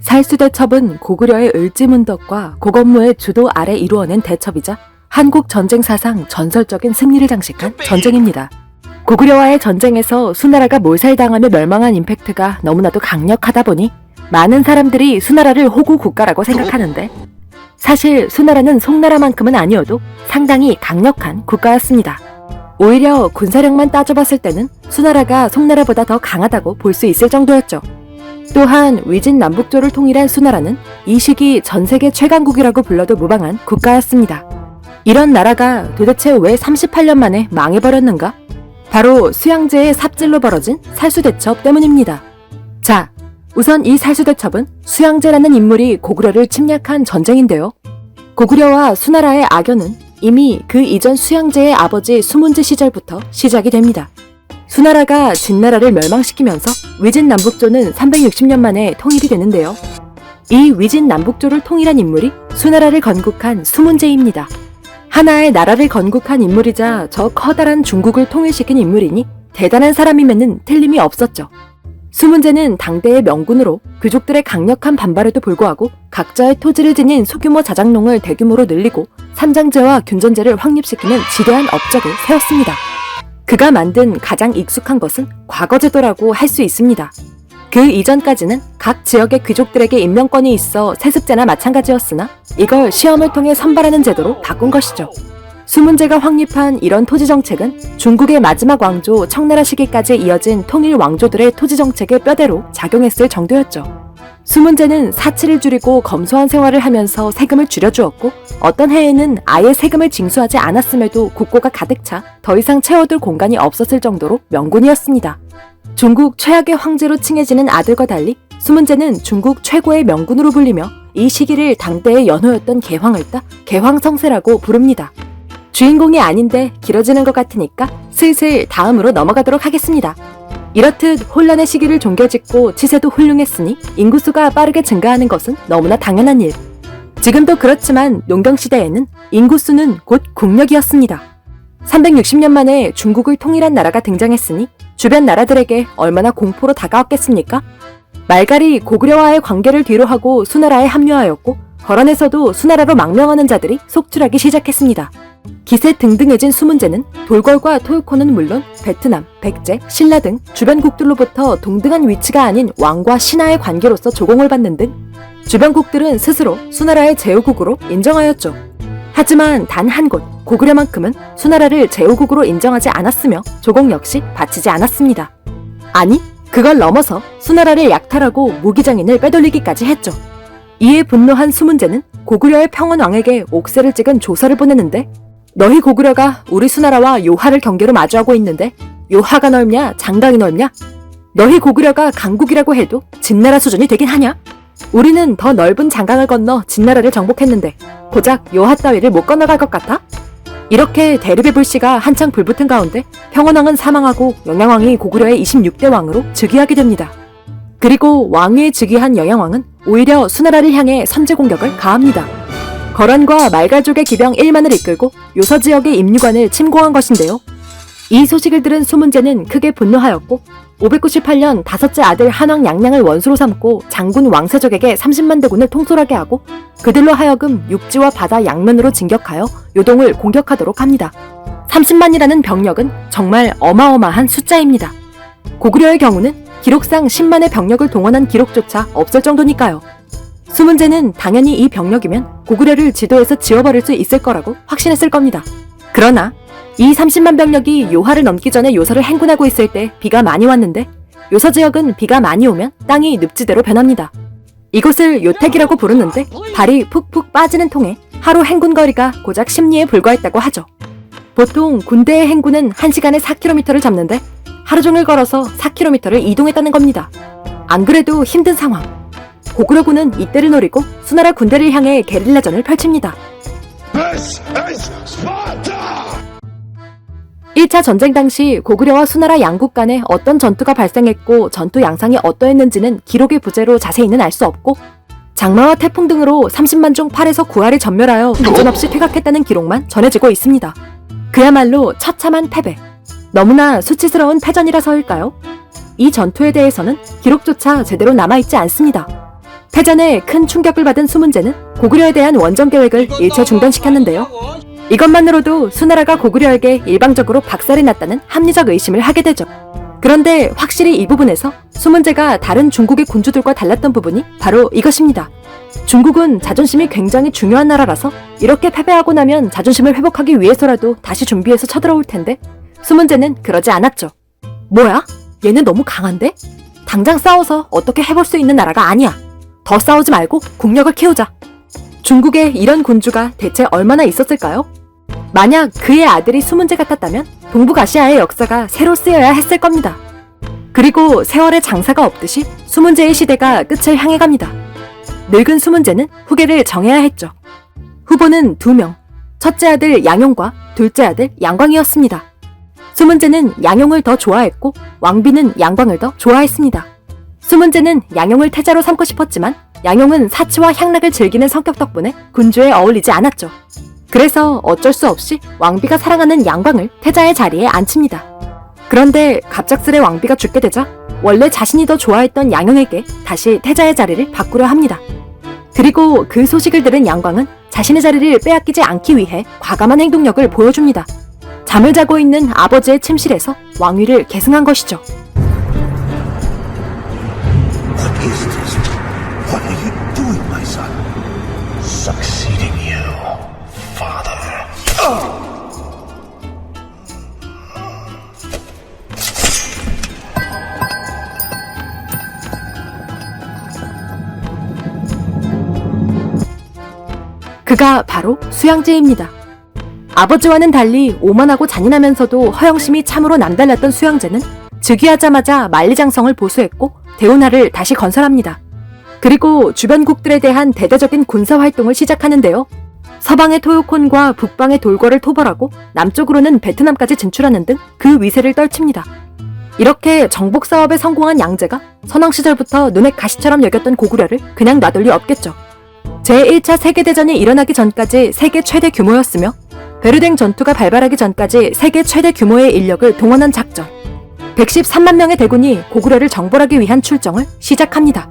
살수대첩은 고구려의 을지문덕과 고건무의 주도 아래 이루어낸 대첩이자 한국 전쟁 사상 전설적인 승리를 장식한 전쟁입니다. 고구려와의 전쟁에서 수나라가 몰살당하며 멸망한 임팩트가 너무나도 강력하다 보니 많은 사람들이 수나라를 호구 국가라고 생각하는데, 사실 수나라는 송나라만큼은 아니어도 상당히 강력한 국가였습니다. 오히려 군사력만 따져봤을 때는 수나라가 송나라보다 더 강하다고 볼 수 있을 정도였죠. 또한 위진 남북조를 통일한 수나라는 이 시기 전세계 최강국이라고 불러도 무방한 국가였습니다. 이런 나라가 도대체 왜 38년 만에 망해버렸는가? 바로 수양제의 삽질로 벌어진 살수대첩 때문입니다. 자, 우선 이 살수대첩은 수양제라는 인물이 고구려를 침략한 전쟁인데요. 고구려와 수나라의 악연은 이미 그 이전 수양제의 아버지 수문제 시절부터 시작이 됩니다. 수나라가 진나라를 멸망시키면서 위진남북조는 360년 만에 통일이 되는데요. 이 위진남북조를 통일한 인물이 수나라를 건국한 수문제입니다. 하나의 나라를 건국한 인물이자 저 커다란 중국을 통일시킨 인물이니 대단한 사람임에는 틀림이 없었죠. 수문제는 당대의 명군으로 귀족들의 강력한 반발에도 불구하고 각자의 토지를 지닌 소규모 자작농을 대규모로 늘리고 산장제와 균전제를 확립시키는 지대한 업적을 세웠습니다. 그가 만든 가장 익숙한 것은 과거제도라고 할 수 있습니다. 그 이전까지는 각 지역의 귀족들에게 임명권이 있어 세습제나 마찬가지였으나 이걸 시험을 통해 선발하는 제도로 바꾼 것이죠. 수문제가 확립한 이런 토지 정책은 중국의 마지막 왕조 청나라 시기까지 이어진 통일 왕조들의 토지 정책의 뼈대로 작용했을 정도였죠. 수문제는 사치를 줄이고 검소한 생활을 하면서 세금을 줄여주었고, 어떤 해에는 아예 세금을 징수하지 않았음에도 국고가 가득 차 더 이상 채워둘 공간이 없었을 정도로 명군이었습니다. 중국 최악의 황제로 칭해지는 아들과 달리 수문제는 중국 최고의 명군으로 불리며 이 시기를 당대의 연호였던 개황을 따 개황성세라고 부릅니다. 주인공이 아닌데 길어지는 것 같으니까 슬슬 다음으로 넘어가도록 하겠습니다. 이렇듯 혼란의 시기를 종결짓고 치세도 훌륭했으니 인구수가 빠르게 증가하는 것은 너무나 당연한 일. 지금도 그렇지만 농경시대에는 인구수는 곧 국력이었습니다. 360년 만에 중국을 통일한 나라가 등장했으니 주변 나라들에게 얼마나 공포로 다가왔겠습니까? 말갈이 고구려와의 관계를 뒤로하고 수나라에 합류하였고, 거란에서도 수나라로 망명하는 자들이 속출하기 시작했습니다. 기세 등등해진 수문제는 돌궐과 토요코는 물론 베트남, 백제, 신라 등 주변국들로부터 동등한 위치가 아닌 왕과 신하의 관계로서 조공을 받는 등 주변국들은 스스로 수나라의 제후국으로 인정하였죠. 하지만 단 한 곳, 고구려만큼은 수나라를 제후국으로 인정하지 않았으며 조공 역시 바치지 않았습니다. 아니, 그걸 넘어서 수나라를 약탈하고 무기장인을 빼돌리기까지 했죠. 이에 분노한 수문제는 고구려의 평원왕에게 옥새를 찍은 조서를 보내는데, 너희 고구려가 우리 수나라와 요하를 경계로 마주하고 있는데 요하가 넓냐 장강이 넓냐? 너희 고구려가 강국이라고 해도 진나라 수준이 되긴 하냐? 우리는 더 넓은 장강을 건너 진나라를 정복했는데 고작 요하 따위를 못 건너갈 것 같아? 이렇게 대립의 불씨가 한창 불붙은 가운데 평원왕은 사망하고 영양왕이 고구려의 26대 왕으로 즉위하게 됩니다. 그리고 왕위에 즉위한 영양왕은 오히려 수나라를 향해 선제 공격을 가합니다. 거란과 말갈족의 기병 1만을 이끌고 요서 지역의 임류관을 침공한 것인데요. 이 소식을 들은 수문제는 크게 분노하였고 598년 다섯째 아들 한왕 양량을 원수로 삼고 장군 왕세적에게 30만 대군을 통솔하게 하고 그들로 하여금 육지와 바다 양면으로 진격하여 요동을 공격하도록 합니다. 30만이라는 병력은 정말 어마어마한 숫자입니다. 고구려의 경우는 기록상 10만의 병력을 동원한 기록조차 없을 정도니까요. 수문제는 당연히 이 병력이면 고구려를 지도에서 지워버릴 수 있을 거라고 확신했을 겁니다. 그러나 이 30만 병력이 요하를 넘기 전에 요서를 행군하고 있을 때 비가 많이 왔는데 요서 지역은 비가 많이 오면 땅이 늪지대로 변합니다. 이곳을 요택이라고 부르는데 발이 푹푹 빠지는 통에 하루 행군 거리가 고작 10리에 불과했다고 하죠. 보통 군대의 행군은 1시간에 4km를 잡는데 하루 종일 걸어서 4km를 이동했다는 겁니다. 안 그래도 힘든 상황. 고구려군은 이때를 노리고 수나라 군대를 향해 게릴라전을 펼칩니다. 1차 전쟁 당시 고구려와 수나라 양국 간에 어떤 전투가 발생했고 전투 양상이 어떠했는지는 기록의 부재로 자세히는 알 수 없고, 장마와 태풍 등으로 30만 중 8에서 9할이 전멸하여 도전없이 퇴각했다는 기록만 전해지고 있습니다. 그야말로 처참한 패배, 너무나 수치스러운 패전이라서일까요? 이 전투에 대해서는 기록조차 제대로 남아있지 않습니다. 패전에 큰 충격을 받은 수문제는 고구려에 대한 원정 계획을 일체 중단시켰는데요. 이것만으로도 수나라가 고구려에게 일방적으로 박살이 났다는 합리적 의심을 하게 되죠. 그런데 확실히 이 부분에서 수문제가 다른 중국의 군주들과 달랐던 부분이 바로 이것입니다. 중국은 자존심이 굉장히 중요한 나라라서 이렇게 패배하고 나면 자존심을 회복하기 위해서라도 다시 준비해서 쳐들어올 텐데 수문제는 그러지 않았죠. 뭐야? 얘는 너무 강한데? 당장 싸워서 어떻게 해볼 수 있는 나라가 아니야. 더 싸우지 말고 국력을 키우자. 중국에 이런 군주가 대체 얼마나 있었을까요? 만약 그의 아들이 수문제 같았다면 동북아시아의 역사가 새로 쓰여야 했을 겁니다. 그리고 세월의 장사가 없듯이 수문제의 시대가 끝을 향해 갑니다. 늙은 수문제는 후계를 정해야 했죠. 후보는 2명, 첫째 아들 양용과 둘째 아들 양광이었습니다. 수문제는 양용을 더 좋아했고 왕비는 양광을 더 좋아했습니다. 수문제는 양용을 태자로 삼고 싶었지만 양용은 사치와 향락을 즐기는 성격 덕분에 군주에 어울리지 않았죠. 그래서 어쩔 수 없이 왕비가 사랑하는 양광을 태자의 자리에 앉힙니다. 그런데 갑작스레 왕비가 죽게 되자 원래 자신이 더 좋아했던 양용에게 다시 태자의 자리를 바꾸려 합니다. 그리고 그 소식을 들은 양광은 자신의 자리를 빼앗기지 않기 위해 과감한 행동력을 보여줍니다. 잠을 자고 있는 아버지의 침실에서 왕위를 계승한 것이죠. What is this? What are you doing, my son? Succeeding you, father. 그가 바로 수양제입니다. 아버지와는 달리 오만하고 잔인하면서도 허영심이 참으로 남달랐던 수양제는 즉위하자마자 만리장성을 보수했고 대운하를 다시 건설합니다. 그리고 주변국들에 대한 대대적인 군사활동을 시작하는데요. 서방의 토요콘과 북방의 돌궐을 토벌하고 남쪽으로는 베트남까지 진출하는 등 그 위세를 떨칩니다. 이렇게 정복 사업에 성공한 양제가 선왕 시절부터 눈에 가시처럼 여겼던 고구려를 그냥 놔둘 리 없겠죠. 제1차 세계대전이 일어나기 전까지 세계 최대 규모였으며 베르댕 전투가 발발하기 전까지 세계 최대 규모의 인력을 동원한 작전. 113만 명의 대군이 고구려를 정벌하기 위한 출정을 시작합니다.